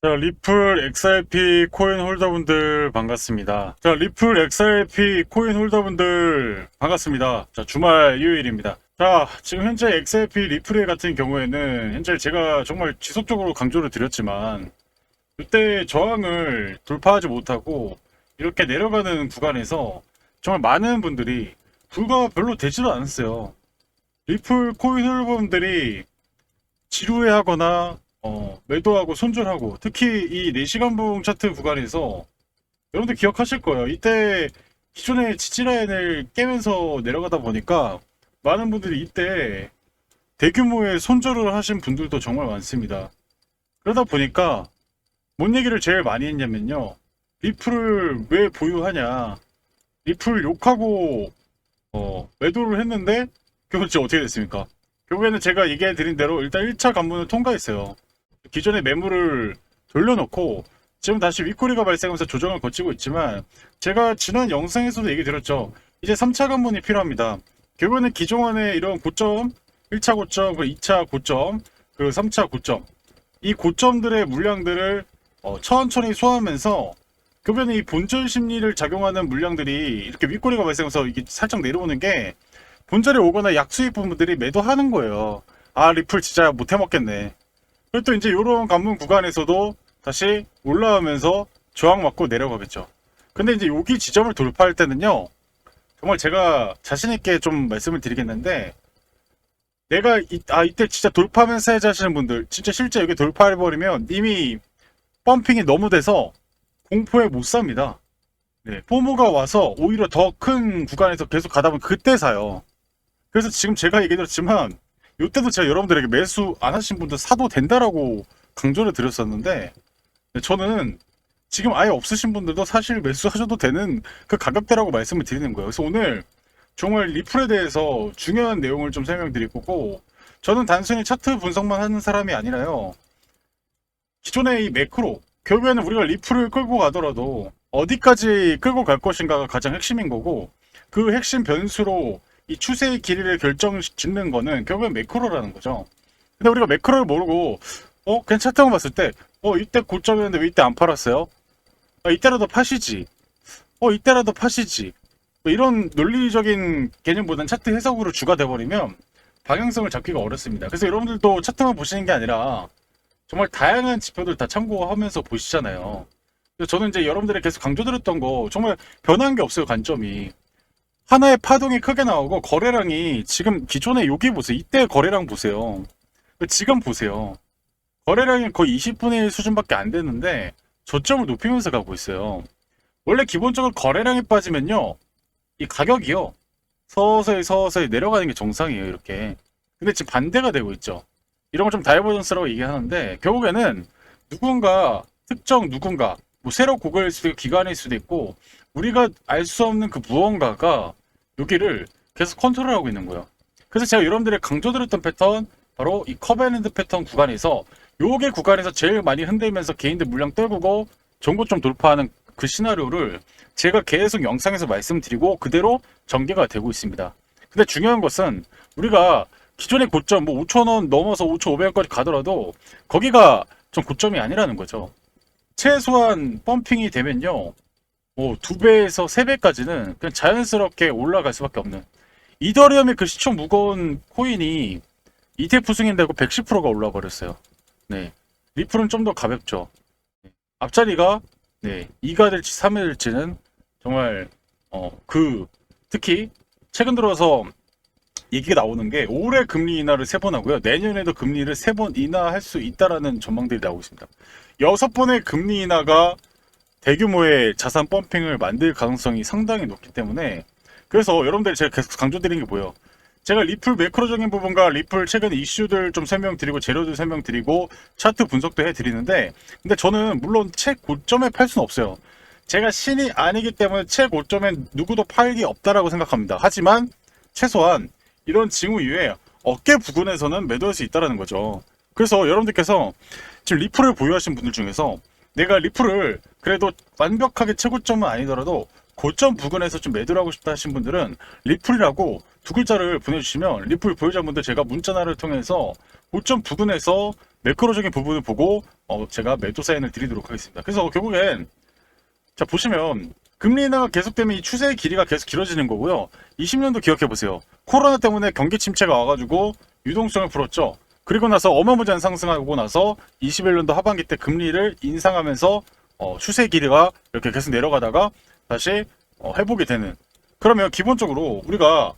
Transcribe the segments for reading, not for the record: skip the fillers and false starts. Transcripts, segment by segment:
자, 리플 XRP 코인 홀더분들 반갑습니다. 자, 리플 XRP 코인 홀더분들 반갑습니다. 자, 주말 요일입니다. 자, 지금 현재 XRP 리플 같은 경우에는 현재 제가 정말 지속적으로 강조를 드렸지만 이때 저항을 돌파하지 못하고 이렇게 내려가는 구간에서 정말 많은 분들이 불과 별로 되지도 않았어요. 리플 코인 홀더분들이 지루해하거나 매도하고 손절하고, 특히 이 4시간 봉 차트 구간에서 여러분들 기억하실 거예요. 이때 기존의 지지라인을 깨면서 내려가다 보니까 많은 분들이 이때 대규모의 손절을 하신 분들도 정말 많습니다. 그러다 보니까 뭔 얘기를 제일 많이 했냐면요, 리플을 왜 보유하냐, 리플 욕하고 매도를 했는데 결국 진짜 어떻게 됐습니까? 결국에는 제가 얘기해 드린 대로 일단 1차 관문을 통과했어요. 기존의 매물을 돌려놓고 지금 다시 윗꼬리가 발생하면서 조정을 거치고 있지만, 제가 지난 영상에서도 얘기 드렸죠. 이제 3차 관문이 필요합니다. 결국에는 기존의 이런 고점, 1차 고점, 2차 고점, 그리고 3차 고점, 이 고점들의 물량들을 천천히 소화하면서 결국에는 이 본절 심리를 작용하는 물량들이 이렇게 윗꼬리가 발생해서 이게 살짝 내려오는 게, 본절에 오거나 약수익 부분들이 매도하는 거예요. 아, 리플 진짜 못해 먹겠네. 그리고 또 이제 이런 관문 구간에서도 다시 올라오면서 저항 맞고 내려가겠죠. 근데 이제 여기 지점을 돌파할 때는요, 정말 제가 자신있게 좀 말씀을 드리겠는데, 내가 이때 진짜 돌파하면서 해야지 하시는 분들, 진짜 실제 여기 돌파해버리면 이미 펌핑이 너무 돼서 공포에 못 삽니다. 네, 포모가 와서 오히려 더 큰 구간에서 계속 가다 보면 그때 사요. 그래서 지금 제가 얘기드렸지만 이때도 제가 여러분들에게 매수 안 하신 분들 사도 된다라고 강조를 드렸었는데, 저는 지금 아예 없으신 분들도 사실 매수하셔도 되는 그 가격대라고 말씀을 드리는 거예요. 그래서 오늘 정말 리플에 대해서 중요한 내용을 좀 설명드릴 거고, 저는 단순히 차트 분석만 하는 사람이 아니라요, 기존의 이 매크로, 결국에는 우리가 리플을 끌고 가더라도 어디까지 끌고 갈 것인가가 가장 핵심인 거고, 그 핵심 변수로 이 추세의 길이를 결정짓는 거는 결국엔 매크로라는 거죠. 근데 우리가 매크로를 모르고 그냥 차트만 봤을 때 이때 고점이었는데 왜 이때 안 팔았어요? 이때라도 파시지. 이때라도 파시지. 뭐 이런 논리적인 개념보다는 차트 해석으로 주가 돼버리면 방향성을 잡기가 어렵습니다. 그래서 여러분들도 차트만 보시는 게 아니라 정말 다양한 지표들 다 참고하면서 보시잖아요. 그래서 저는 이제 여러분들이 계속 강조드렸던 거, 정말 변한 게 없어요. 관점이 하나의 파동이 크게 나오고, 거래량이 지금 기존에 여기 보세요. 이때 거래량 보세요. 지금 보세요. 거래량이 거의 20분의 1 수준밖에 안 되는데 저점을 높이면서 가고 있어요. 원래 기본적으로 거래량이 빠지면요, 이 가격이요, 서서히 내려가는 게 정상이에요. 이렇게. 근데 지금 반대가 되고 있죠. 이런 걸 좀 다이버전스라고 얘기하는데, 결국에는 누군가 뭐 새로 고객일 수도 있고 기관일 수도 있고, 우리가 알 수 없는 그 무언가가 여기를 계속 컨트롤하고 있는 거예요. 그래서 제가 여러분들이 강조드렸던 패턴, 바로 이 커베넌트 패턴 구간에서, 요게 구간에서 제일 많이 흔들면서 개인들 물량 떨구고 전고점 돌파하는 그 시나리오를 제가 계속 영상에서 말씀드리고 그대로 전개가 되고 있습니다. 근데 중요한 것은, 우리가 기존의 고점 뭐 5,000원 넘어서 5,500원까지 가더라도 거기가 좀 고점이 아니라는 거죠. 최소한 펌핑이 되면요, 뭐 2배에서 3배까지는 그냥 자연스럽게 올라갈 수밖에 없는, 이더리움의 그 시총 무거운 코인이 ETF 승인되고 110%가 올라 버렸어요. 네, 리플은 좀 더 가볍죠. 앞자리가 2가 될지 3이 될지는 정말 특히 최근 들어서 얘기가 나오는 게, 올해 금리 인하를 3번 하고요, 내년에도 금리를 3번 인하할 수 있다라는 전망들이 나오고 있습니다. 6번의 금리 인하가 대규모의 자산 펌핑을 만들 가능성이 상당히 높기 때문에, 그래서 여러분들 제가 계속 강조드리는 게 뭐예요? 제가 리플 매크로적인 부분과 리플 최근 이슈들 좀 설명드리고 재료들 설명드리고 차트 분석도 해드리는데, 근데 저는 물론 최고점에 팔 수는 없어요. 제가 신이 아니기 때문에 최고점엔 누구도 팔기 없다라고 생각합니다. 하지만 최소한 이런 징후 이후에 어깨 부근에서는 매도할 수 있다는 거죠. 그래서 여러분들께서 지금 리플을 보유하신 분들 중에서, 내가 리플을 그래도 완벽하게 최고점은 아니더라도 고점 부근에서 좀 매도를 하고 싶다 하신 분들은 리플이라고 2글자를 보내주시면, 리플 보유자분들 제가 문자나를 통해서 고점 부근에서 매크로적인 부분을 보고 제가 매도 사인을 드리도록 하겠습니다. 그래서 결국엔 자 보시면 금리 인하가 계속되면 이 추세의 길이가 계속 길어지는 거고요. 20년도 기억해 보세요. 코로나 때문에 경기 침체가 와가지고 유동성을 풀었죠. 그리고 나서 어마무지한 상승하고 나서 21년도 하반기 때 금리를 인상하면서 추세 길이가 이렇게 계속 내려가다가 다시 회복이 되는. 그러면 기본적으로 우리가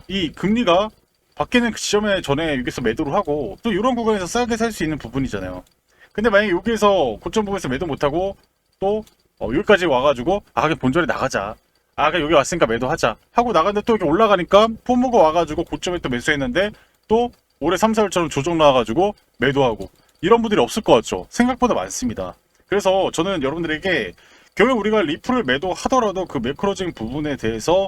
이 금리가 바뀌는 그 지점에 전에 여기서 매도를 하고 또 이런 구간에서 싸게 살 수 있는 부분이잖아요. 근데 만약에 여기에서 고점 부분에서 매도 못하고 또 여기까지 와가지고 그냥 본전에 나가자. 그냥 여기 왔으니까 매도하자 하고 나갔는데 또 이렇게 올라가니까 포모가 와가지고 고점에 또 매수했는데 또 올해 3, 4월처럼 조정 나와가지고 매도하고 이런 분들이 없을 것 같죠. 생각보다 많습니다. 그래서 저는 여러분들에게 결국 우리가 리플을 매도하더라도 그 매크로적인 부분에 대해서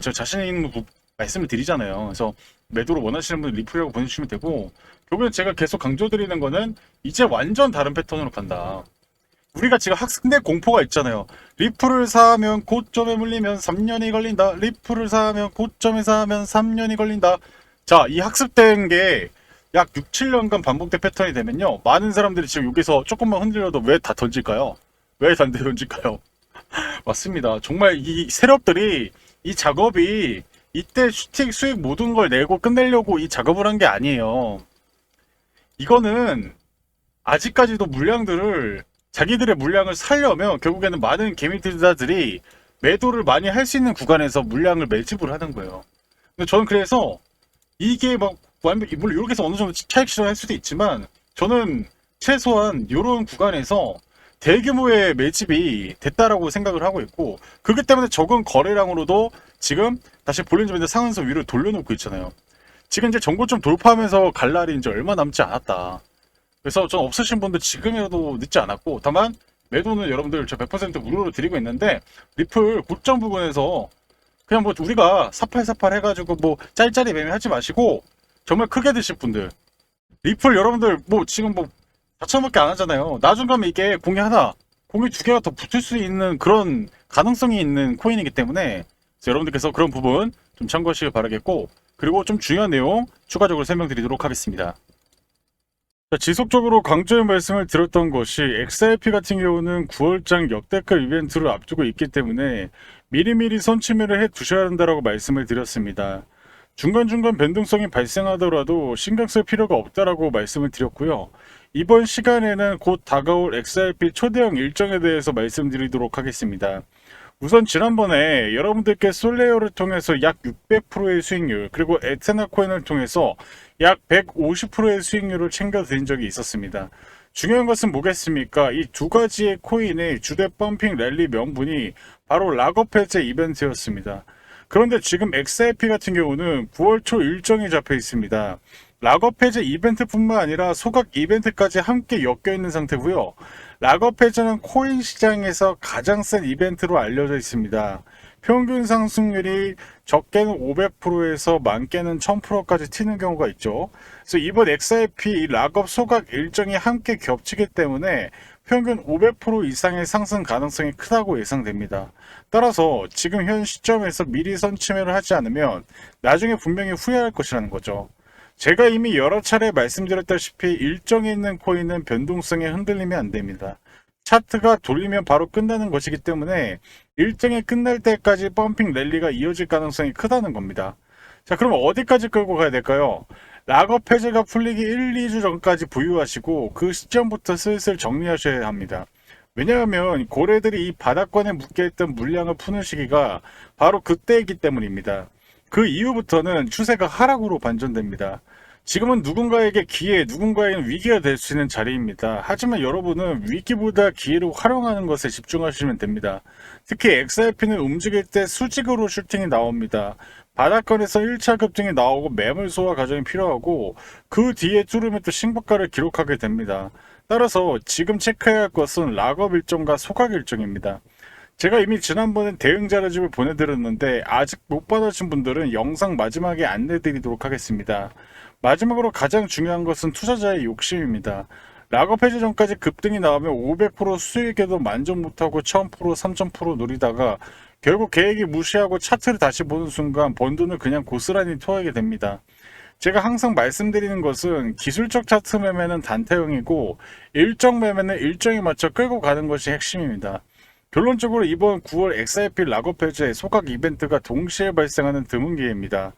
제가 자신 있는 말씀을 드리잖아요. 그래서 매도를 원하시는 분들 리플이라고 보내주시면 되고 결국엔 제가 계속 강조드리는 거는 이제 완전 다른 패턴으로 간다. 우리가 지금 학습대 공포가 있잖아요. 리플을 사면 고점에 물리면 3년이 걸린다. 리플을 사면 고점에 사면 3년이 걸린다. 자, 이 학습된 게 약 6, 7년간 반복된 패턴이 되면요. 많은 사람들이 지금 여기서 조금만 흔들려도 왜 다 던질까요? 왜 단대 던질까요? 맞습니다. 정말 이 세력들이 이 작업이 이때 수익 모든 걸 내고 끝내려고 이 작업을 한 게 아니에요. 이거는 아직까지도 물량들을 자기들의 물량을 살려면 결국에는 많은 개미 투자자들이 매도를 많이 할 수 있는 구간에서 물량을 매집을 하는 거예요. 근데 저는 그래서 이게 막 물론 이렇게 해서 어느 정도 차익 실현할 수도 있지만 저는 최소한 이런 구간에서 대규모의 매집이 됐다라고 생각을 하고 있고 그렇기 때문에 적은 거래량으로도 지금 다시 볼린저밴드 상한선 위로 돌려놓고 있잖아요. 지금 이제 전고점 돌파하면서 갈 날이 이제 얼마 남지 않았다. 그래서 전 없으신 분들 지금이라도 늦지 않았고 다만 매도는 여러분들 저 100% 무료로 드리고 있는데 리플 고점 부분에서 그냥 뭐 우리가 사팔사팔 해가지고 뭐 짤짤이 매매하지 마시고 정말 크게 드실 분들 리플 여러분들 뭐 지금 뭐 4천원밖에 안 하잖아요. 나중 가면 이게 공이 하나 공이 두 개가 더 붙을 수 있는 그런 가능성이 있는 코인이기 때문에 여러분들께서 그런 부분 좀 참고하시길 바라겠고 그리고 좀 중요한 내용 추가적으로 설명드리도록 하겠습니다. 자, 지속적으로 강조의 말씀을 드렸던 것이 XRP 같은 경우는 9월장 역대급 이벤트를 앞두고 있기 때문에 미리미리 선취매를 해 두셔야 한다고 말씀을 드렸습니다. 중간중간 변동성이 발생하더라도 신경 쓸 필요가 없다라고 말씀을 드렸고요. 이번 시간에는 곧 다가올 XRP 초대형 일정에 대해서 말씀드리도록 하겠습니다. 우선 지난번에 여러분들께 솔레어를 통해서 약 600%의 수익률 그리고 에테나 코인을 통해서 약 150%의 수익률을 챙겨드린 적이 있었습니다. 중요한 것은 뭐겠습니까? 이 두 가지의 코인의 주대 펌핑 랠리 명분이 바로 락업 해제 이벤트였습니다. 그런데 지금 XRP 같은 경우는 9월 초 일정이 잡혀 있습니다. 락업 해제 이벤트뿐만 아니라 소각 이벤트까지 함께 엮여 있는 상태고요. 락업 해제는 코인 시장에서 가장 센 이벤트로 알려져 있습니다. 평균 상승률이 적게는 500%에서 많게는 1000%까지 튀는 경우가 있죠. 그래서 이번 XRP 락업 소각 일정이 함께 겹치기 때문에 평균 500% 이상의 상승 가능성이 크다고 예상됩니다. 따라서 지금 현 시점에서 미리 선취매를 하지 않으면 나중에 분명히 후회할 것이라는 거죠. 제가 이미 여러 차례 말씀드렸다시피 일정에 있는 코인은 변동성에 흔들리면 안 됩니다. 차트가 돌리면 바로 끝나는 것이기 때문에 일정이 끝날 때까지 펌핑 랠리가 이어질 가능성이 크다는 겁니다. 자, 그럼 어디까지 끌고 가야 될까요? 락업 해제가 풀리기 1, 2주 전까지 보유하시고 그 시점부터 슬슬 정리하셔야 합니다. 왜냐하면 고래들이 이 바닥권에 묶여있던 물량을 푸는 시기가 바로 그때이기 때문입니다. 그 이후부터는 추세가 하락으로 반전됩니다. 지금은 누군가에게 기회, 누군가에게는 위기가 될 수 있는 자리입니다. 하지만 여러분은 위기보다 기회를 활용하는 것에 집중하시면 됩니다. 특히 XRP는 움직일 때 수직으로 슈팅이 나옵니다. 바닥권에서 1차 급등이 나오고 매물 소화 과정이 필요하고 그 뒤에 뚫으면 또 신고가를 기록하게 됩니다. 따라서 지금 체크해야 할 것은 락업 일정과 소각 일정입니다. 제가 이미 지난번에 대응 자료집을 보내드렸는데 아직 못 받으신 분들은 영상 마지막에 안내드리도록 하겠습니다. 마지막으로 가장 중요한 것은 투자자의 욕심입니다. 락업 해제 전까지 급등이 나오면 500% 수익에도 만족 못하고 1000%, 3000% 노리다가 결국 계획이 무시하고 차트를 다시 보는 순간 번 돈을 그냥 고스란히 토하게 됩니다. 제가 항상 말씀드리는 것은 기술적 차트 매매는 단타형이고 일정 매매는 일정에 맞춰 끌고 가는 것이 핵심입니다. 결론적으로 이번 9월 XRP 락업 해제 소각 이벤트가 동시에 발생하는 드문 기회입니다.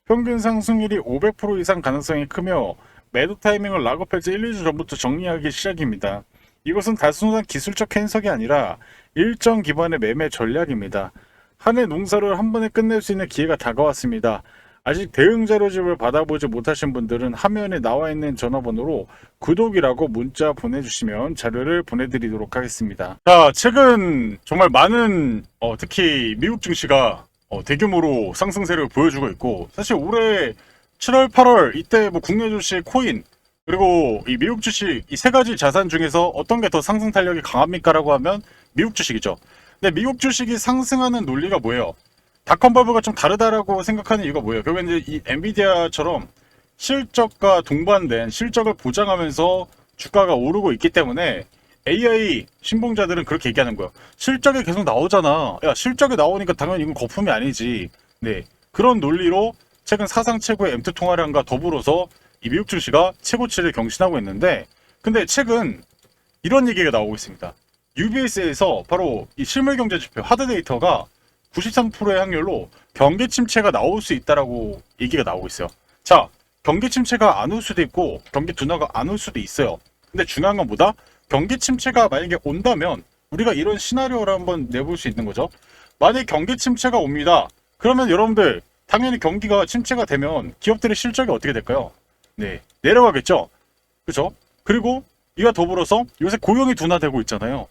평균 상승률이 500% 이상 가능성이 크며 매도 타이밍을 락업 해제 1, 2주 전부터 정리하기 시작입니다. 이것은 단순한 기술적 해석이 아니라 일정 기반의 매매 전략입니다. 한 해 농사를 한 번에 끝낼 수 있는 기회가 다가왔습니다. 아직 대응 자료집을 받아보지 못하신 분들은 화면에 나와 있는 전화번호로 구독이라고 문자 보내주시면 자료를 보내드리도록 하겠습니다. 자, 최근 정말 많은 특히 미국 증시가 대규모로 상승세를 보여주고 있고, 사실 올해 7월, 8월 이때 뭐 국내 주식, 코인 그리고 이 미국 주식 이 세 가지 자산 중에서 어떤 게 더 상승 탄력이 강합니까라고 하면 미국 주식이죠. 근데 미국 주식이 상승하는 논리가 뭐예요? 닷컴 버블과 좀 다르다라고 생각하는 이유가 뭐예요? 결국엔 이제 이 엔비디아처럼 실적과 동반된 실적을 보장하면서 주가가 오르고 있기 때문에 AI 신봉자들은 그렇게 얘기하는 거예요. 실적이 계속 나오잖아. 야, 실적이 나오니까 당연히 이건 거품이 아니지. 네, 그런 논리로 최근 사상 최고의 M2 통화량과 더불어서 이 미국 증시가 최고치를 경신하고 있는데, 근데 최근 이런 얘기가 나오고 있습니다. UBS에서 바로 이 실물 경제 지표 하드 데이터가 93%의 확률로 경기 침체가 나올 수 있다라고 얘기가 나오고 있어요. 자, 경기 침체가 안 올 수도 있고 경기 둔화가 안 올 수도 있어요. 근데 중요한 건 뭐다? 경기 침체가 만약에 온다면 우리가 이런 시나리오를 한번 내볼 수 있는 거죠. 만약에 경기 침체가 옵니다. 그러면 여러분들 당연히 경기가 침체가 되면 기업들의 실적이 어떻게 될까요? 네, 내려가겠죠. 그렇죠? 그리고 이와 더불어서 요새 고용이 둔화되고 있잖아요.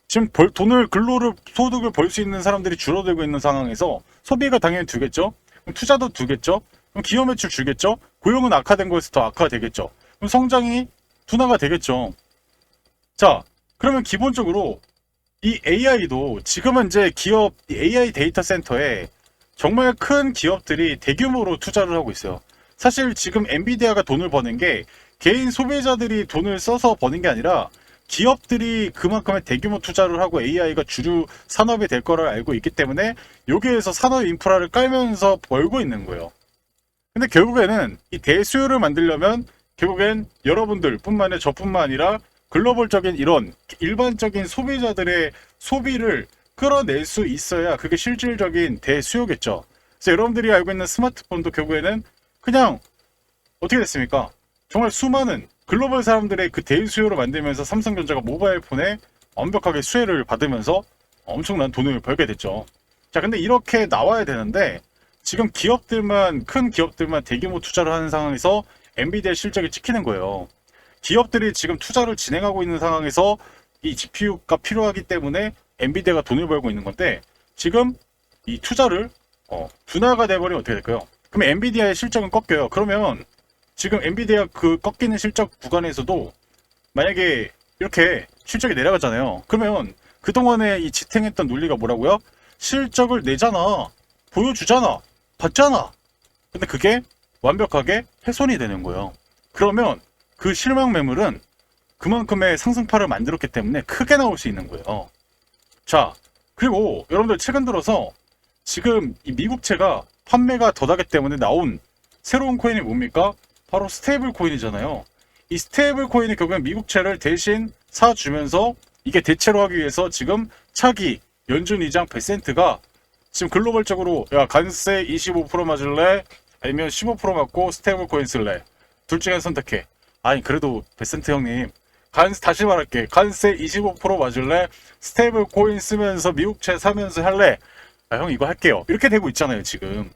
지금 돈을 근로를 소득을 벌 수 있는 사람들이 줄어들고 있는 상황에서 소비가 당연히 두겠죠. 그럼 투자도 두겠죠. 그럼 기업 매출 줄겠죠. 고용은 악화된 거에서 더 악화되겠죠. 그럼 성장이 둔화가 되겠죠. 자, 그러면 기본적으로 이 AI도 지금은 이제 기업 AI 데이터 센터에 정말 큰 기업들이 대규모로 투자를 하고 있어요. 사실 지금 엔비디아가 돈을 버는 게 개인 소비자들이 돈을 써서 버는 게 아니라 기업들이 그만큼의 대규모 투자를 하고 AI가 주류 산업이 될 거를 알고 있기 때문에 여기에서 산업 인프라를 깔면서 벌고 있는 거예요. 근데 결국에는 이 대수요를 만들려면 결국엔 여러분들 뿐만 아니라 저뿐만 아니라 글로벌적인 이런 일반적인 소비자들의 소비를 끌어낼 수 있어야 그게 실질적인 대수요겠죠. 그래서 여러분들이 알고 있는 스마트폰도 결국에는 그냥 어떻게 됐습니까? 정말 수많은 글로벌 사람들의 그 대수요를 만들면서 삼성전자가 모바일 폰에 완벽하게 수혜를 받으면서 엄청난 돈을 벌게 됐죠. 자, 근데 이렇게 나와야 되는데 지금 기업들만, 큰 기업들만 대규모 투자를 하는 상황에서 엔비디아 실적이 찍히는 거예요. 기업들이 지금 투자를 진행하고 있는 상황에서 이 GPU가 필요하기 때문에 엔비디아가 돈을 벌고 있는 건데, 지금 이 투자를 둔화가 돼버리면 어떻게 될까요? 그럼 엔비디아의 실적은 꺾여요. 그러면 지금 엔비디아 그 꺾이는 실적 구간에서도 만약에 이렇게 실적이 내려가잖아요. 그러면 그동안에 이 지탱했던 논리가 뭐라고요? 실적을 내잖아, 보여주잖아, 받잖아. 근데 그게 완벽하게 훼손이 되는 거예요. 그러면 그 실망 매물은 그만큼의 상승파를 만들었기 때문에 크게 나올 수 있는 거예요. 자, 그리고 여러분들 최근 들어서 지금 이 미국채가 판매가 덜하기 때문에 나온 새로운 코인이 뭡니까? 바로 스테이블 코인이잖아요. 이 스테이블 코인이 결국엔 미국채를 대신 사주면서 이게 대체로 하기 위해서 지금 차기 연준 의장 베센트가 지금 글로벌적으로 야, 관세 25% 맞을래? 아니면 15% 맞고 스테이블 코인 쓸래? 둘 중에 선택해. 아니 그래도 베센트 형님, 다시 말할게. 관세 25% 맞을래? 스테이블 코인 쓰면서 미국채 사면서 할래? 아, 형 이거 할게요. 이렇게 되고 있잖아요 지금.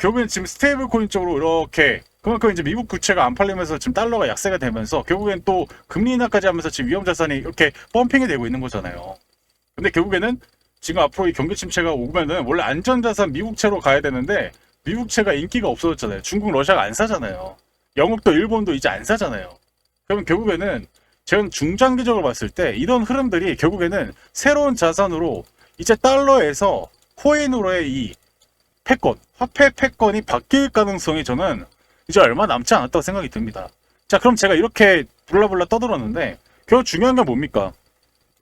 결국엔 지금 스테이블 코인 쪽으로 이렇게, 그만큼 이제 미국 국채가 안 팔리면서 지금 달러가 약세가 되면서 결국엔 또 금리 인하까지 하면서 지금 위험 자산이 이렇게 펌핑이 되고 있는 거잖아요. 근데 결국에는 지금 앞으로 이 경기 침체가 오면은 원래 안전자산 미국채로 가야 되는데 미국채가 인기가 없어졌잖아요. 중국, 러시아가 안 사잖아요. 영국도 일본도 이제 안 사잖아요. 그러면 결국에는 제가 중장기적으로 봤을 때 이런 흐름들이 결국에는 새로운 자산으로 이제 달러에서 코인으로의 이 패권, 화폐 패권이 바뀔 가능성이 저는 이제 얼마 남지 않았다고 생각이 듭니다. 자, 그럼 제가 이렇게 블라블라 떠들었는데 결국 중요한 게 뭡니까?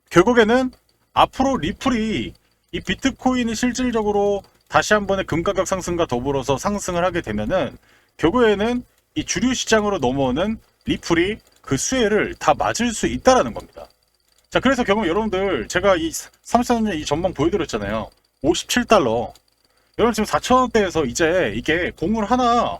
결국에는 앞으로 리플이 이 비트코인이 실질적으로 다시 한 번의 금가격 상승과 더불어서 상승을 하게 되면은 결국에는 이 주류 시장으로 넘어오는 리플이 그 수혜를 다 맞을 수 있다라는 겁니다. 자, 그래서 결국 여러분들 제가 이 33년 이 전망 보여드렸잖아요. 57달러. 여러분 지금 4,000원대에서 이제 이게 공을 하나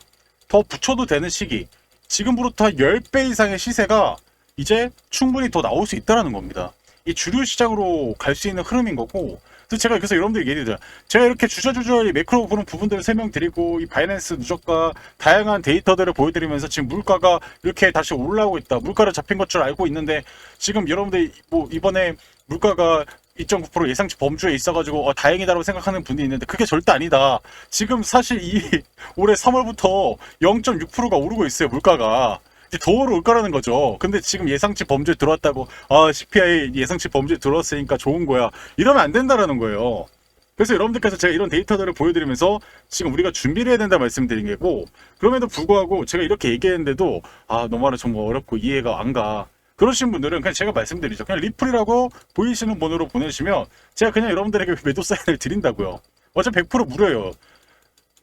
더 붙여도 되는 시기. 지금부터 한 10배 이상의 시세가 이제 충분히 더 나올 수 있다는 겁니다. 이 주류 시장으로 갈 수 있는 흐름인 거고, 그래서 여러분들이 얘기해드려요. 제가 이렇게 주저주저리 매크로 보는 부분들을 설명드리고, 이 바이낸스 누적과 다양한 데이터들을 보여드리면서 지금 물가가 이렇게 다시 올라오고 있다. 물가를 잡힌 것 줄 알고 있는데, 지금 여러분들이 뭐 이번에 물가가 2.9% 예상치 범주에 있어가지고 다행이다라고 생각하는 분이 있는데 그게 절대 아니다. 지금 사실 이 올해 3월부터 0.6%가 오르고 있어요. 물가가. 이제 더 올 거라는 거죠. 근데 지금 예상치 범주에 들어왔다고 CPI 예상치 범주에 들어왔으니까 좋은 거야. 이러면 안 된다라는 거예요. 그래서 여러분들께서 제가 이런 데이터들을 보여드리면서 지금 우리가 준비를 해야 된다 말씀드린 게고, 그럼에도 불구하고 제가 이렇게 얘기했는데도 너 말은 정말 어렵고 이해가 안 가. 그러신 분들은 그냥 제가 말씀드리죠. 그냥 리플이라고 보이시는 번호로 보내시면 제가 그냥 여러분들에게 매도 사인을 드린다고요. 어차피 100% 무료예요.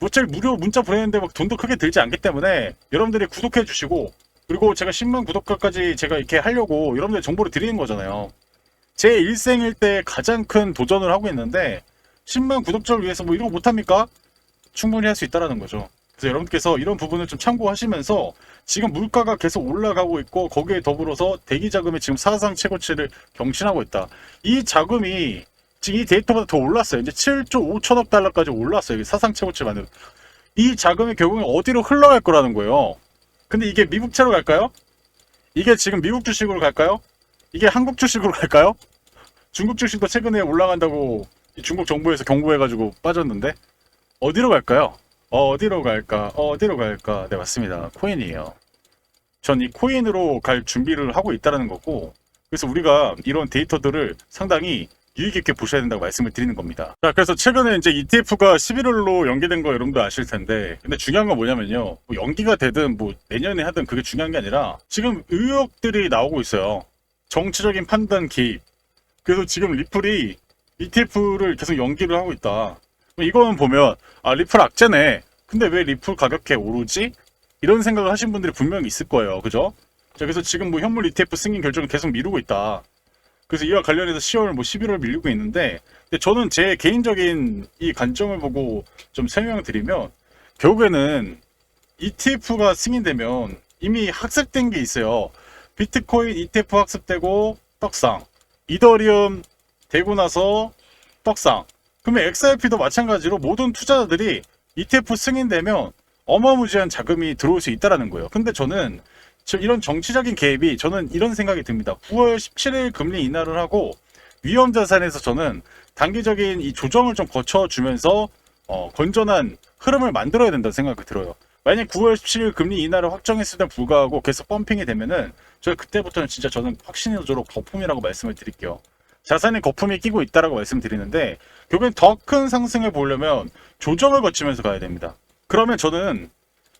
어차피 무료 문자 보내는데 막 돈도 크게 들지 않기 때문에 여러분들이 구독해 주시고, 그리고 제가 10만 구독자까지 제가 이렇게 하려고 여러분들 정보를 드리는 거잖아요. 제 일생일 때 가장 큰 도전을 하고 있는데 10만 구독자를 위해서 뭐 이런 거 못합니까? 충분히 할 수 있다라는 거죠. 그래서 여러분께서 이런 부분을 좀 참고하시면서 지금 물가가 계속 올라가고 있고 거기에 더불어서 대기 자금이 지금 사상 최고치를 경신하고 있다. 이 자금이 지금 이 데이터보다 더 올랐어요. 이제 7조 5천억 달러까지 올랐어요. 사상 최고치 만든. 이 자금이 결국엔 어디로 흘러갈 거라는 거예요. 근데 이게 미국 채로 갈까요? 이게 지금 미국 주식으로 갈까요? 이게 한국 주식으로 갈까요? 중국 주식도 최근에 올라간다고 중국 정부에서 경고해가지고 빠졌는데 어디로 갈까요? 어디로 갈까? 네, 맞습니다. 코인이에요. 전 이 코인으로 갈 준비를 하고 있다는 거고, 그래서 우리가 이런 데이터들을 상당히 유익 있게 보셔야 된다고 말씀을 드리는 겁니다. 자, 그래서 최근에 이제 ETF가 11월로 연기된 거 여러분도 아실 텐데, 근데 중요한 건 뭐냐면요. 뭐 연기가 되든 뭐 내년에 하든 그게 중요한 게 아니라 지금 의혹들이 나오고 있어요. 정치적인 판단 개입. 그래서 지금 리플이 ETF를 계속 연기를 하고 있다. 이거는 보면 리플 악재네. 근데 왜 리플 가격에 오르지? 이런 생각을 하신 분들이 분명히 있을 거예요. 그죠? 자, 그래서 지금 뭐 현물 ETF 승인 결정을 계속 미루고 있다. 그래서 이와 관련해서 10월 뭐 11월 밀리고 있는데, 근데 저는 제 개인적인 이 관점을 보고 좀 설명드리면, 결국에는 ETF가 승인되면 이미 학습된 게 있어요. 비트코인 ETF 학습되고 떡상, 이더리움 되고 나서 떡상. 그러면 XRP도 마찬가지로 모든 투자자들이 ETF 승인되면 어마무지한 자금이 들어올 수 있다는 거예요. 근데 저는 이런 정치적인 개입이, 저는 이런 생각이 듭니다. 9월 17일 금리 인하를 하고 위험자산에서 저는 단기적인 이 조정을 좀 거쳐주면서 건전한 흐름을 만들어야 된다는 생각이 들어요. 만약 9월 17일 금리 인하를 확정했을 때 불구하고 계속 펌핑이 되면은 그때부터는 진짜 저는 확신으로 거품이라고 말씀을 드릴게요. 자산에 거품이 끼고 있다라고 말씀드리는데, 결국엔 더 큰 상승을 보려면 조정을 거치면서 가야 됩니다. 그러면 저는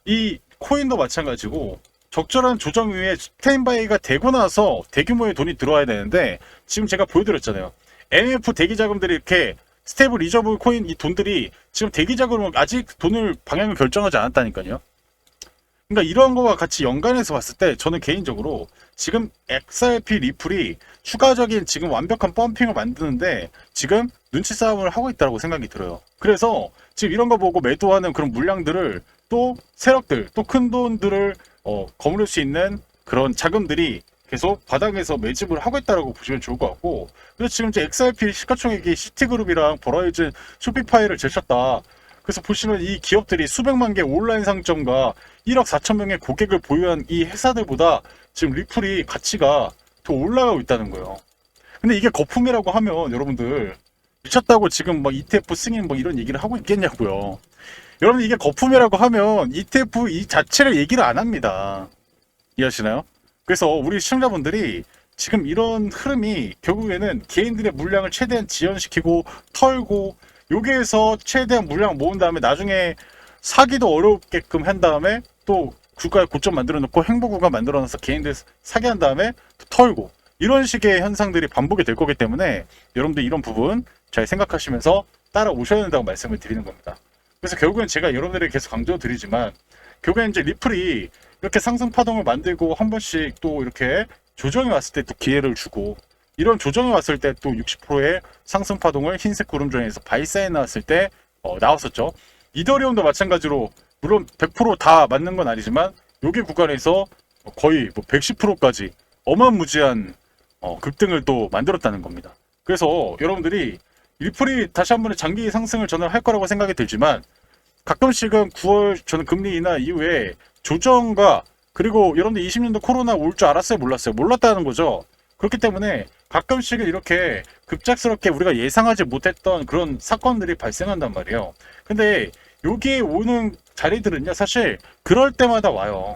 이 코인도 마찬가지고 적절한 조정 위에 스탠바이가 되고 나서 대규모의 돈이 들어와야 되는데, 지금 제가 보여드렸잖아요. MF 대기 자금들이 이렇게 스테이블 리저브 코인 이 돈들이 지금 대기 자금으로 아직 돈을 방향을 결정하지 않았다니까요. 그러니까 이런 거와 같이 연관해서 봤을 때 저는 개인적으로 지금 XRP 리플이 추가적인 지금 완벽한 펌핑을 만드는데 지금 눈치 싸움을 하고 있다고 생각이 들어요. 그래서 지금 이런 거 보고 매도하는 그런 물량들을, 또 세력들, 또 큰 돈들을 거물을 수 있는 그런 자금들이 계속 바닥에서 매집을 하고 있다고 보시면 좋을 것 같고, 그래서 지금 이제 XRP 시가총액이 시티그룹이랑 버라이즌, 쇼피파이를 제쳤다. 그래서 보시면 이 기업들이 수백만 개 온라인 상점과 1억 4천 명의 고객을 보유한 이 회사들보다 지금 리플이 가치가 더 올라가고 있다는 거예요. 근데 이게 거품이라고 하면 여러분들 미쳤다고 지금 막 ETF 승인 뭐 이런 얘기를 하고 있겠냐고요. 여러분, 이게 거품이라고 하면 ETF 이 자체를 얘기를 안 합니다. 이해하시나요? 그래서 우리 시청자분들이 지금 이런 흐름이 결국에는 개인들의 물량을 최대한 지연시키고 털고, 여기에서 최대한 물량 모은 다음에 나중에 사기도 어렵게끔 한 다음에 또 주가에 고점 만들어 놓고 행보구간 만들어 놔서 개인들 사게 한 다음에 또 털고, 이런 식의 현상들이 반복이 될 거기 때문에 여러분들 이런 부분 잘 생각하시면서 따라오셔야 된다고 말씀을 드리는 겁니다. 그래서 결국엔 제가 여러분들에게 계속 강조드리지만 결국엔 이제 리플이 이렇게 상승 파동을 만들고 한 번씩 또 이렇게 조정이 왔을 때 또 기회를 주고, 이런 조정이 왔을 때 또 60%의 상승 파동을 흰색 구름존에서 바이사인 나왔을 때 나왔었죠. 이더리움도 마찬가지로 물론 100%다 맞는 건 아니지만 여기 구간에서 거의 뭐 110%까지 어마무지한 급등을 또 만들었다는 겁니다. 그래서 여러분들이 리플이 다시 한 번의 장기 상승을 저는 할 거라고 생각이 들지만, 가끔씩은 9월 저는 금리 인하 이후에 조정과, 그리고 여러분들 20년도 코로나 올 줄 알았어요? 몰랐어요? 몰랐다는 거죠. 그렇기 때문에 가끔씩은 이렇게 급작스럽게 우리가 예상하지 못했던 그런 사건들이 발생한단 말이에요. 근데 여기에 오는 자리들은요, 사실 그럴 때마다 와요.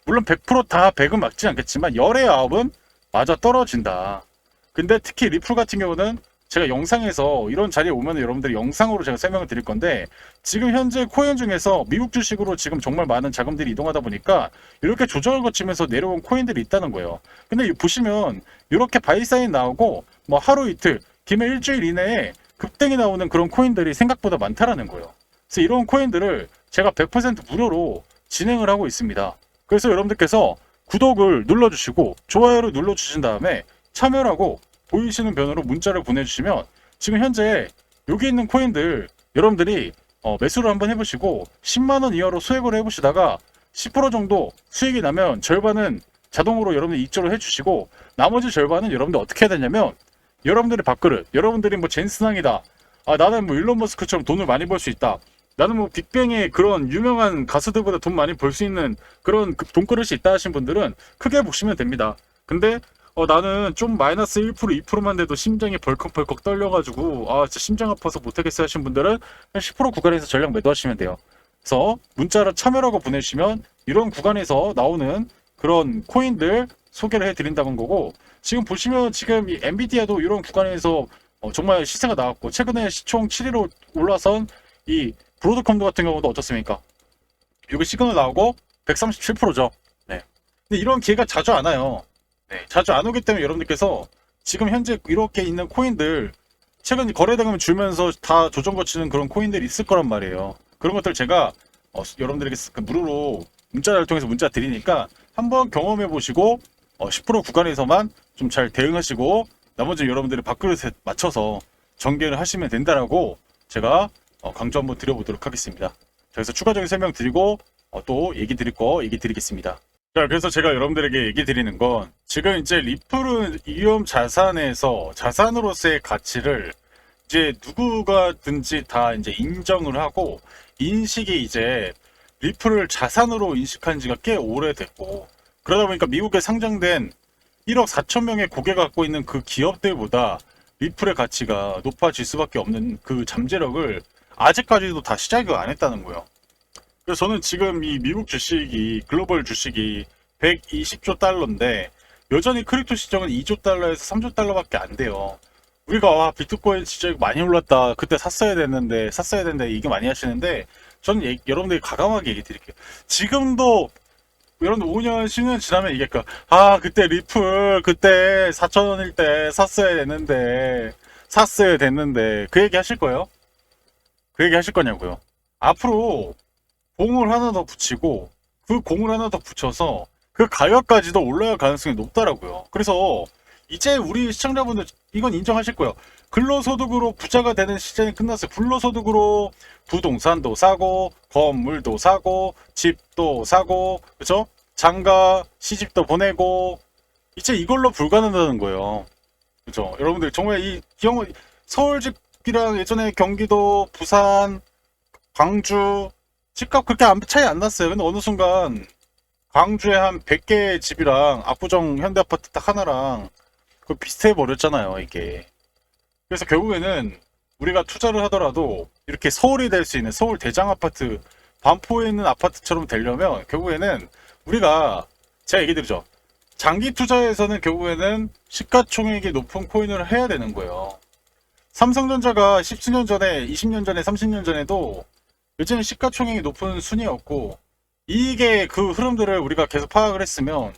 물론 100%다 100은 맞지 않겠지만 열의 9은 맞아 떨어진다. 근데 특히 리플 같은 경우는 제가 영상에서 이런 자리에 오면 여러분들이 영상으로 제가 설명을 드릴 건데, 지금 현재 코인 중에서 미국 주식으로 지금 정말 많은 자금들이 이동하다 보니까 이렇게 조정을 거치면서 내려온 코인들이 있다는 거예요. 근데 보시면 이렇게 바이사인 나오고 뭐 하루 이틀, 김에 일주일 이내에 급등이 나오는 그런 코인들이 생각보다 많다라는 거예요. 그래서 이런 코인들을 제가 100% 무료로 진행을 하고 있습니다. 그래서 여러분들께서 구독을 눌러주시고 좋아요를 눌러주신 다음에 참여라고 보이시는 번호로 문자를 보내주시면, 지금 현재 여기 있는 코인들 여러분들이 매수를 한번 해보시고 10만원 이하로 수익을 해보시다가 10% 정도 수익이 나면 절반은 자동으로 여러분들이 입조를 해주시고, 나머지 절반은 여러분들 어떻게 해야 되냐면, 여러분들의 밥그릇, 여러분들이 뭐 젠스낭이다, 나는 뭐 일론 머스크처럼 돈을 많이 벌 수 있다, 나는 뭐 빅뱅의 그런 유명한 가수들보다 돈 많이 벌 수 있는 그런 돈그릇이 있다 하신 분들은 크게 보시면 됩니다. 근데 나는 좀 마이너스 1%, 2%만 돼도 심장이 벌컥벌컥 떨려가지고 진짜 심장 아파서 못하겠어 하신 분들은 10% 구간에서 전량 매도하시면 돼요. 그래서 문자로 참여라고 보내주시면 이런 구간에서 나오는 그런 코인들 소개를 해드린다는 거고, 지금 보시면 지금 이 엔비디아도 이런 구간에서 정말 시세가 나왔고, 최근에 시총 7위로 올라선 이 브로드컴도 같은 경우도 어떻습니까? 여기 시그널 나오고 137%죠. 네. 근데 이런 기회가 자주 안 와요. 네, 자주 안 오기 때문에 여러분들께서 지금 현재 이렇게 있는 코인들, 최근 거래대금 줄면서 다 조정 거치는 그런 코인들이 있을 거란 말이에요. 그런 것들 제가 여러분들에게 무료로 문자를 통해서 문자 드리니까 한번 경험해 보시고 10% 구간에서만 좀 잘 대응하시고, 나머지 여러분들의 밥그릇에 맞춰서 전개를 하시면 된다라고 제가 강조 한번 드려보도록 하겠습니다. 자, 그래서 추가적인 설명 드리고 또 얘기 드릴 거 얘기 드리겠습니다. 자, 그래서 제가 여러분들에게 얘기 드리는 건, 지금 이제 리플은 위험 자산에서 자산으로서의 가치를 이제 누구가든지 다 이제 인정을 하고, 인식이 이제 리플을 자산으로 인식한 지가 꽤 오래됐고, 그러다 보니까 미국에 상장된 1억 4천 명의 고객을 갖고 있는 그 기업들보다 리플의 가치가 높아질 수밖에 없는 그 잠재력을 아직까지도 다 시작을 안 했다는 거예요. 그래서 저는 지금 이 미국 주식이, 글로벌 주식이 120조 달러인데 여전히 크립토 시장은 2조 달러에서 3조 달러밖에 안 돼요. 우리가 비트코인 진짜 많이 올랐다, 그때 샀어야 됐는데 이게 많이 하시는데, 저는 여러분들이 가감하게 얘기 드릴게요. 지금도 여러분들 5년 10년 지나면 이게 그때 리플 그때 4,000원일 때 샀어야 됐는데 그 얘기 하실 거예요? 그 얘기 하실 거냐고요. 앞으로 공을 하나 더 붙이고 그 공을 하나 더 붙여서 그 가격까지도 올라갈 가능성이 높다라고요. 그래서 이제 우리 시청자분들 이건 인정하실 거예요. 근로소득으로 부자가 되는 시즌이 끝났어요. 근로소득으로 부동산도 사고, 건물도 사고, 집도 사고, 그렇죠? 장가 시집도 보내고, 이제 이걸로 불가능하다는 거예요. 그렇죠? 여러분들 정말 이 경우 서울 집이랑 예전에 경기도, 부산, 광주 집값 그렇게 차이 안 났어요. 근데 어느 순간 광주에 한 100개 집이랑 압구정 현대아파트 딱 하나랑 그 비슷해 버렸잖아요, 이게. 그래서 결국에는 우리가 투자를 하더라도 이렇게 서울이 될 수 있는 서울 대장 아파트, 반포에 있는 아파트처럼 되려면 결국에는 우리가, 제가 얘기 드리죠. 장기 투자에서는 결국에는 시가총액이 높은 코인을 해야 되는 거예요. 삼성전자가 10수년 전에, 20년 전에, 30년 전에도 여전히 시가총액이 높은 순이었고, 이게 그 흐름들을 우리가 계속 파악을 했으면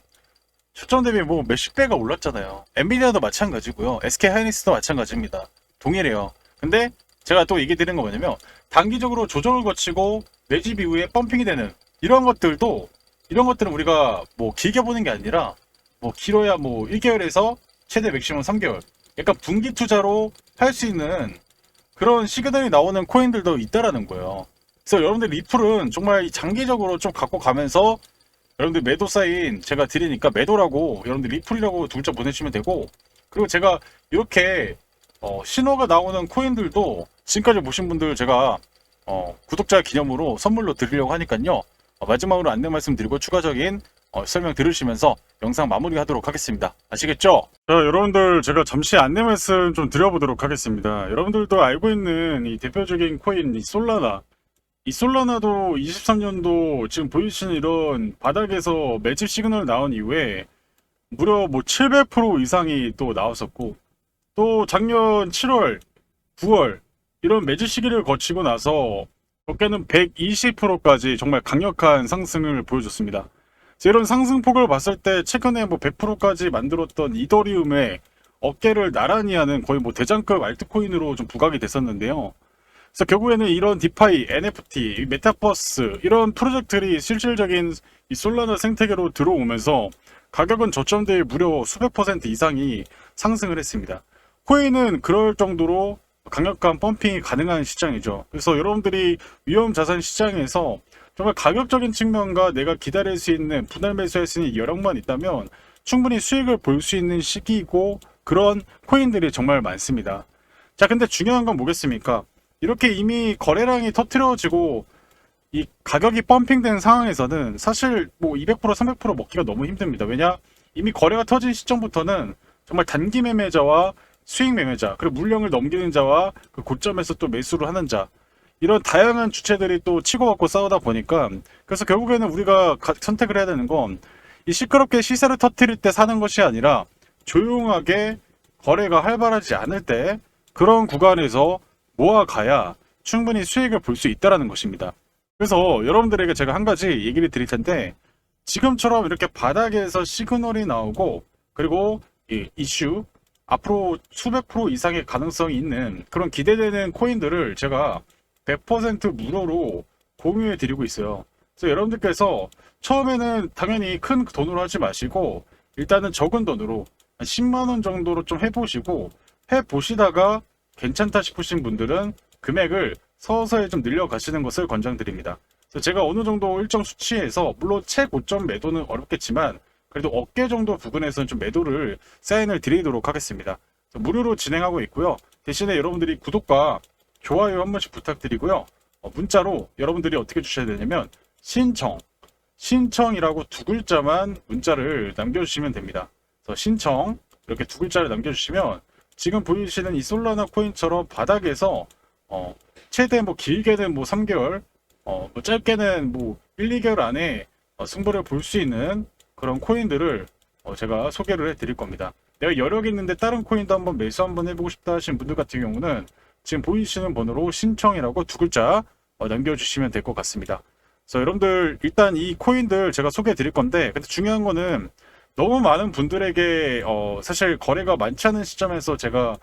초점 대비 뭐 몇십 배가 올랐잖아요. 엔비디아도 마찬가지고요. SK 하이닉스도 마찬가지입니다. 동일해요. 근데 제가 또 얘기 드리는 거 뭐냐면, 단기적으로 조정을 거치고 매집 이후에 펌핑이 되는 이런 것들은 우리가 뭐 길게 보는 게 아니라 뭐 길어야 뭐 1개월에서 최대 맥시멈 3개월. 약간 분기 투자로 할 수 있는 그런 시그널이 나오는 코인들도 있다라는 거예요. 그래서 여러분들 리플은 정말 장기적으로 좀 갖고 가면서 여러분들 매도 사인 제가 드리니까 매도라고 여러분들 리플이라고 두 글자 보내주시면 되고, 그리고 제가 이렇게 신호가 나오는 코인들도 지금까지 보신 분들 제가 구독자 기념으로 선물로 드리려고 하니까요. 마지막으로 안내 말씀드리고 추가적인 설명 들으시면서 영상 마무리하도록 하겠습니다. 아시겠죠? 자, 여러분들 제가 잠시 안내 말씀 좀 드려보도록 하겠습니다. 여러분들도 알고 있는 이 대표적인 코인 이 솔라나도 23년도 지금 보이시는 이런 바닥에서 매집 시그널 나온 이후에 무려 뭐 700% 이상이 또 나왔었고, 또 작년 7월, 9월 이런 매집 시기를 거치고 나서 어깨는 120%까지 정말 강력한 상승을 보여줬습니다. 이런 상승폭을 봤을 때 최근에 뭐 100%까지 만들었던 이더리움의 어깨를 나란히 하는 거의 뭐 대장급 알트코인으로 좀 부각이 됐었는데요. 그래서 결국에는 이런 디파이, NFT, 메타버스 이런 프로젝트들이 실질적인 이 솔라나 생태계로 들어오면서 가격은 저점대에 무려 수백 % 이상이 상승을 했습니다. 코인은 그럴 정도로 강력한 펌핑이 가능한 시장이죠. 그래서 여러분들이 위험 자산 시장에서 정말 가격적인 측면과 내가 기다릴 수 있는 분할 매수할 수 있는 여력만 있다면 충분히 수익을 볼 수 있는 시기이고 그런 코인들이 정말 많습니다. 자, 근데 중요한 건 뭐겠습니까? 이렇게 이미 거래량이 터트려지고 이 가격이 펌핑된 상황에서는 사실 뭐 200% 300% 먹기가 너무 힘듭니다. 왜냐? 이미 거래가 터진 시점부터는 정말 단기 매매자와 수익 매매자, 그리고 물량을 넘기는 자와 그 고점에서 또 매수를 하는 자, 이런 다양한 주체들이 또 치고받고 싸우다 보니까, 그래서 결국에는 우리가 선택을 해야 되는 건 이 시끄럽게 시세를 터뜨릴 때 사는 것이 아니라 조용하게 거래가 활발하지 않을 때 그런 구간에서 모아가야 충분히 수익을 볼 수 있다는 것입니다. 그래서 여러분들에게 제가 한 가지 얘기를 드릴 텐데, 지금처럼 이렇게 바닥에서 시그널이 나오고 그리고 이 이슈 앞으로 수백 프로 이상의 가능성이 있는 그런 기대되는 코인들을 제가 100% 무료로 공유해 드리고 있어요. 그래서 여러분들께서 처음에는 당연히 큰 돈으로 하지 마시고 일단은 적은 돈으로 한 10만 원 정도로 좀 해보시다가 괜찮다 싶으신 분들은 금액을 서서히 좀 늘려가시는 것을 권장드립니다. 그래서 제가 어느 정도 일정 수치에서 물론 최고점 매도는 어렵겠지만 그래도 어깨 정도 부근에서는 좀 매도를 사인을 드리도록 하겠습니다. 무료로 진행하고 있고요. 대신에 여러분들이 구독과 좋아요 한 번씩 부탁드리고요. 문자로 여러분들이 어떻게 주셔야 되냐면 신청이라고 두 글자만 문자를 남겨주시면 됩니다. 그래서 신청 이렇게 두 글자를 남겨주시면 지금 보이시는 이 솔라나 코인처럼 바닥에서 최대 뭐 길게는 뭐 3개월, 뭐 짧게는 뭐 1, 2개월 안에 승부를 볼 수 있는 그런 코인들을 제가 소개를 해드릴 겁니다. 내가 여력이 있는데 다른 코인도 한번 매수 한번 해보고 싶다 하시는 분들 같은 경우는 지금 보이시는 번호로 신청이라고 두 글자 남겨주시면 될 것 같습니다. 그래서 여러분들 일단 이 코인들 제가 소개해 드릴 건데, 근데 중요한 거는 너무 많은 분들에게 사실 거래가 많지 않은 시점에서 제가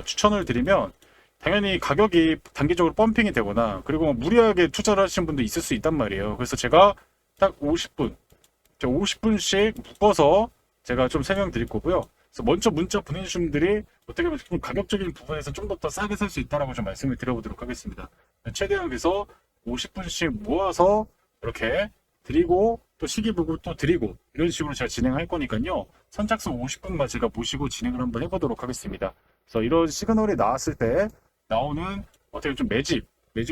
추천을 드리면 당연히 가격이 단기적으로 펌핑이 되거나 그리고 무리하게 투자를 하시는 분도 있을 수 있단 말이에요. 그래서 제가 딱 50분씩 묶어서 제가 좀 설명드릴 거고요. 그래서 먼저 문자 보내주신 분들이 어떻게 보면 좀 가격적인 부분에서 좀 더 싸게 살 수 있다라고 좀 말씀을 드려보도록 하겠습니다. 최대한 그래서 50분씩 모아서 이렇게 드리고 또 시기 보고 또 드리고 이런 식으로 제가 진행할 거니까요. 선착순 50분만 제가 모시고 진행을 한번 해보도록 하겠습니다. 그래서 이런 시그널이 나왔을 때 나오는 어떻게 좀 매집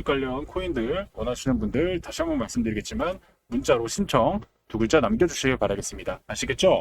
관련 코인들 원하시는 분들 다시 한번 말씀드리겠지만 문자로 신청 두 글자 남겨주시길 바라겠습니다. 아시겠죠?